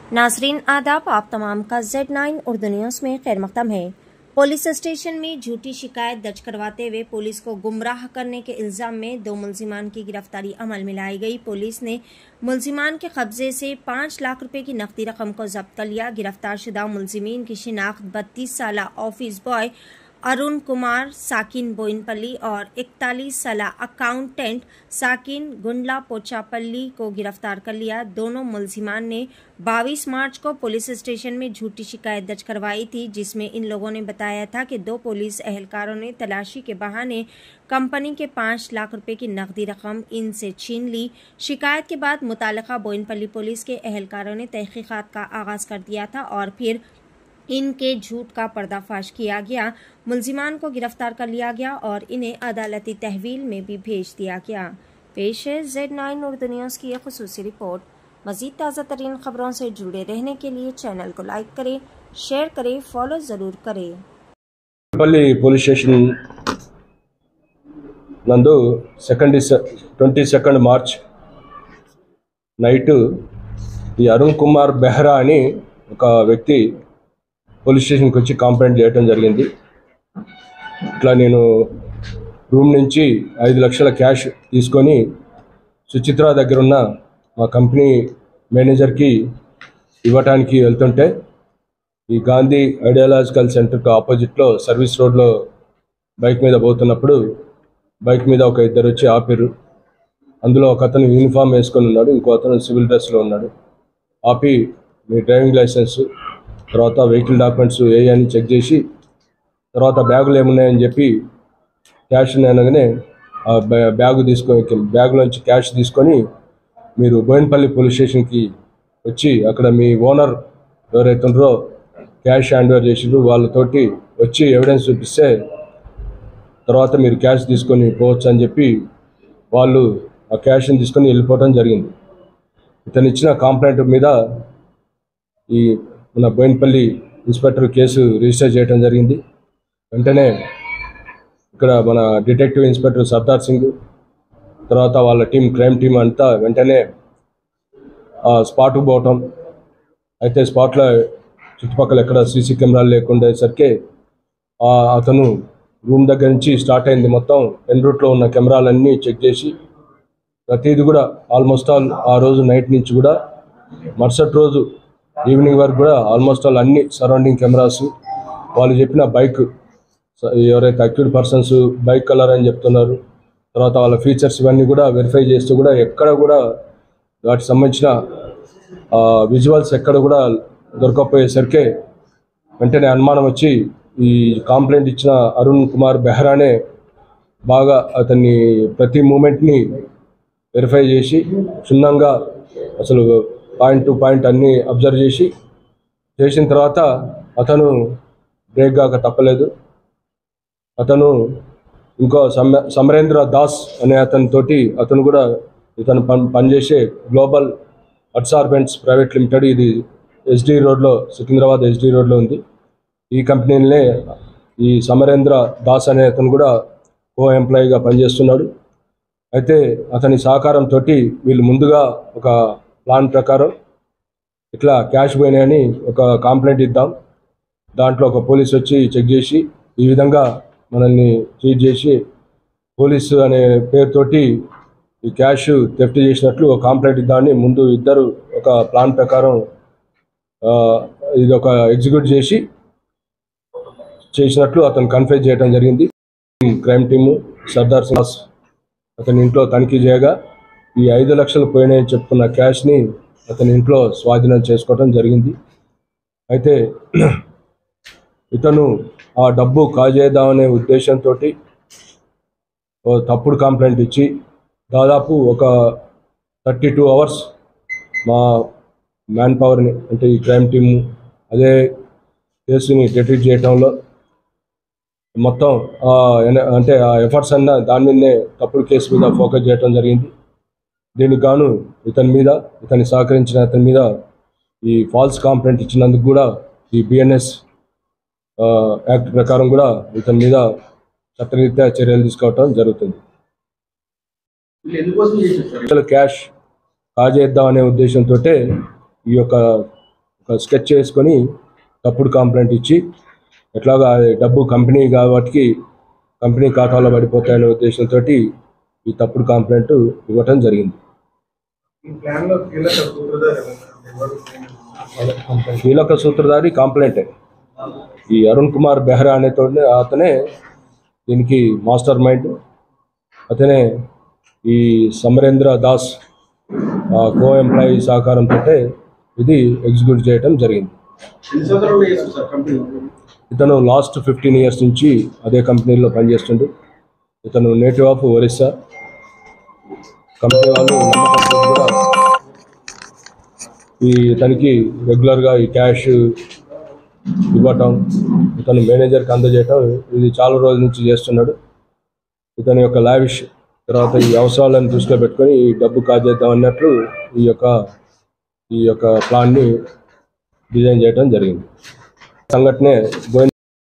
नाजरीन आदाब, आप तमाम का Z9 उर्दू न्यूज़ में खैर मक़दम है। पुलिस स्टेशन में झूठी शिकायत दर्ज करवाते हुए पुलिस को गुमराह करने के इल्ज़ाम में 2 मुलजिमान की गिरफ्तारी अमल में लाई गई। पुलिस ने मुलजिमान के कब्जे से 5 लाख रुपए की नकदी रकम को जब्त कर लिया। गिरफ्तार शुदा मुलजिमीन की शिनाख्त 32 साल ऑफिस बॉय अरुण कुमार साकिन बोइनपल्ली और 41 साल अकाउंटेंट साकिन गुंडला पोचापल्ली को गिरफ्तार कर लिया। दोनों मुलजिमान ने 22 मार्च को पुलिस स्टेशन में झूठी शिकायत दर्ज करवाई थी, जिसमें इन लोगों ने बताया था कि 2 पुलिस एहलकारों ने तलाशी के बहाने कंपनी के 5 लाख रुपए की नकदी रकम इनसे छीन ली। शिकायत के बाद मुतालिका बोइनपल्ली पुलिस के एहलकारों ने तहकीकात का आगाज कर दिया था और फिर इनके झूठ का पर्दाफाश किया गया। मुलजिमान को गिरफ्तार कर लिया गया और इन्हें अदालती तहवील में भी भेज दिया गया। पेश है Z9 उर्दू न्यूज़ की एक खुसूसी रिपोर्ट। मज़ीद ताज़ा तरीन खबरों से जुड़े रहने के लिए चैनल को लाइक करें, शेयर करें, फॉलो ज़रूर करें। पुलिस स्टेशन నందు 22 మార్చ్ నైట్ ఈ అరుణ్ కుమార్ బెహ్రా అని ఒక వ్యక్తి పోలీస్ స్టేషన్కి వచ్చి కంప్లైంట్ చేయడం జరిగింది. ఇట్లా నేను రూమ్ నుంచి 5 లక్షల క్యాష్ తీసుకొని సుచిత్ర దగ్గర ఉన్న మా కంపెనీ మేనేజర్కి ఇవ్వటానికి వెళ్తుంటే ఈ గాంధీ ఐడియాలజికల్ సెంటర్కి ఆపోజిట్లో సర్వీస్ రోడ్లో బైక్ మీద పోతున్నప్పుడు బైక్ మీద ఒక ఇద్దరు వచ్చి ఆపిర్రు. అందులో ఒక అతను యూనిఫామ్ వేసుకొని ఉన్నాడు, ఇంకో అతను సివిల్ డ్రెస్లో ఉన్నాడు. ఆపి మీ డ్రైవింగ్ లైసెన్స్, తర్వాత వెహికల్ డాక్యుమెంట్స్ ఏ అని చెక్ చేసి, తర్వాత బ్యాగులు ఏమున్నాయని చెప్పి క్యాష్ అనగానే ఆ బ్యాగులోంచి క్యాష్ తీసుకొని మీరు బోయినపల్లి పోలీస్ స్టేషన్కి వచ్చి అక్కడ మీ ఓనర్ ఎవరైతే ఉన్నారో క్యాష్ హ్యాండ్ ఓవర్ చేసిండ్రు, వాళ్ళతోటి వచ్చి ఎవిడెన్స్ చూపిస్తే తర్వాత మీరు క్యాష్ తీసుకొని పోవచ్చు అని చెప్పి వాళ్ళు ఆ క్యాష్ని తీసుకొని వెళ్ళిపోవడం జరిగింది. ఇతను ఇచ్చిన కంప్లైంట్ మీద ఈ మన బోయినపల్లి ఇన్స్పెక్టర్ కేసు రిజిస్టర్ చేయడం జరిగింది. వెంటనే ఇక్కడ మన డిటెక్టివ్ ఇన్స్పెక్టర్ సర్దార్ సింగ్, తర్వాత వాళ్ళ క్రైమ్ టీం అంతా వెంటనే స్పాట్కు పోవటం. అయితే స్పాట్లో చుట్టుపక్కల ఎక్కడ సీసీ కెమెరాలు లేకుండేసరికి అతను రూమ్ దగ్గర నుంచి స్టార్ట్ అయింది. మొత్తం ఎన్ రూట్లో ఉన్న కెమెరాలన్నీ చెక్ చేసి ప్రతిదీ కూడా ఆల్మోస్ట్ ఆల్ ఆ రోజు నైట్ నుంచి కూడా మరుసటి రోజు ఈవినింగ్ వరకు కూడా ఆల్మోస్ట్ ఆల్ అన్ని సరౌండింగ్ కెమెరాస్, వాళ్ళు చెప్పిన బైక్ ఎవరైతే అక్యూడ్ పర్సన్స్ బైక్ కలర్ అని చెప్తున్నారు, తర్వాత వాళ్ళ ఫీచర్స్ ఇవన్నీ కూడా వెరిఫై చేస్తూ కూడా ఎక్కడ కూడా వాటికి సంబంధించిన విజువల్స్ ఎక్కడ కూడా దొరకకపోయేసరికి వెంటనే అనుమానం వచ్చి ఈ కంప్లైంట్ ఇచ్చిన అరుణ్ కుమార్ బెహ్రానే బాగా అతన్ని ప్రతి మూమెంట్ని వెరిఫై చేసి క్షుణ్ణంగా అసలు పాయింట్ టు పాయింట్ అన్నీ అబ్జర్వ్ చేసిన తర్వాత అతను బ్రేక్ కాక తప్పలేదు. అతను ఇంకో సమరేంద్ర దాస్ అనే అతను కూడా ఇతను పనిచేసే గ్లోబల్ అడ్సార్బెంట్స్ ప్రైవేట్ లిమిటెడ్, ఇది SD రోడ్లో, సికింద్రాబాద్ SD రోడ్లో ఉంది. ఈ కంపెనీలనే ఈ సమరేంద్ర దాస్ అనే అతను కూడా కో ఎంప్లాయీగా పనిచేస్తున్నాడు. అయితే అతని సహకారంతో వీళ్ళు ముందుగా ఒక ప్లాన్ ప్రకారం ఇట్లా క్యాష్ పోయినాయని ఒక కంప్లైంట్ ఇద్దాం, దాంట్లో ఒక పోలీస్ వచ్చి చెక్ చేసి ఈ విధంగా మనల్ని ట్రీట్ చేసి పోలీసు అనే పేరుతోటి ఈ క్యాష్ థెఫ్ట్ చేసినట్లు ఒక కంప్లైంట్ ఇద్దామని ముందు ఇద్దరు ఒక ప్లాన్ ప్రకారం ఇది ఒక ఎగ్జిక్యూట్ చేసినట్లు అతను కన్ఫెస్ చేయడం జరిగింది. క్రైమ్ టీము సర్దార్ సింగ్ అతని ఇంట్లో తనిఖీ చేయగా ఈ 5 లక్షలు పోయినాయని చెప్పుకున్న క్యాష్ని అతని ఇంట్లో స్వాధీనం చేసుకోవడం జరిగింది. అయితే ఇతను ఆ డబ్బు కాజేద్దామనే ఉద్దేశంతో తప్పుడు కంప్లైంట్ ఇచ్చి దాదాపు ఒక 32 అవర్స్ మా మ్యాన్ పవర్ని, అంటే ఈ క్రైమ్ టీము అదే కేసుని డిటెక్ట్ చేయడంలో మొత్తం అంటే ఆ ఎఫర్ట్స్ అన్న దాని మీదనే తప్పుడు కేసు మీద ఫోకస్ చేయడం జరిగింది. దీనికి గాను ఇతన్ని సహకరించిన అతని మీద ఈ ఫాల్స్ కంప్లైంట్ ఇచ్చినందుకు కూడా ఈ BNS యాక్ట్ ప్రకారం కూడా ఇతని మీద చట్టరీత్యా చర్యలు తీసుకోవటం జరుగుతుంది. క్యాష్ కాజేద్దాం అనే ఉద్దేశంతో ఈ యొక్క స్కెచ్ చేసుకొని తప్పుడు కంప్లైంట్ ఇచ్చి ఎట్లాగా డబ్బు కంపెనీ కాబట్టి కంపెనీ ఖాతాలో పడిపోతాయనే ఉద్దేశంతో ఈ తప్పుడు కంప్లైంట్ ఇవ్వటం జరిగింది. కీలక సూత్రధారి కంప్లైంటే ఈ అరుణ్ కుమార్ బెహ్రా అతనే దీనికి మాస్టర్ మైండ్. అతనే ఈ సమరేంద్ర దాస్ కో ఎంప్లాయీ సహకారంతో ఇది ఎగ్జిక్యూట్ చేయడం జరిగింది. ఇతను లాస్ట్ 15 years నుంచి అదే కంపెనీలో పనిచేస్తుండు. ఇతను నేటివ్ ఆఫ్ ఒరిస్సా. కంపెనీ వాళ్ళు నమ్మకంతో కూడా ఇతనికి రెగ్యులర్గా ఈ క్యాష్ ఇవ్వటం, ఇతను మేనేజర్కి అందజేయటం ఇది చాలా రోజుల నుంచి చేస్తున్నాడు. ఇతని యొక్క లావిష్ తర్వాత ఈ అవసరాలను దృష్టిలో పెట్టుకొని ఈ డబ్బు కాజేద్దాం అన్నట్లు ఈ యొక్క ప్లాన్ని డిజైన్ చేయడం జరిగింది. సంఘటనే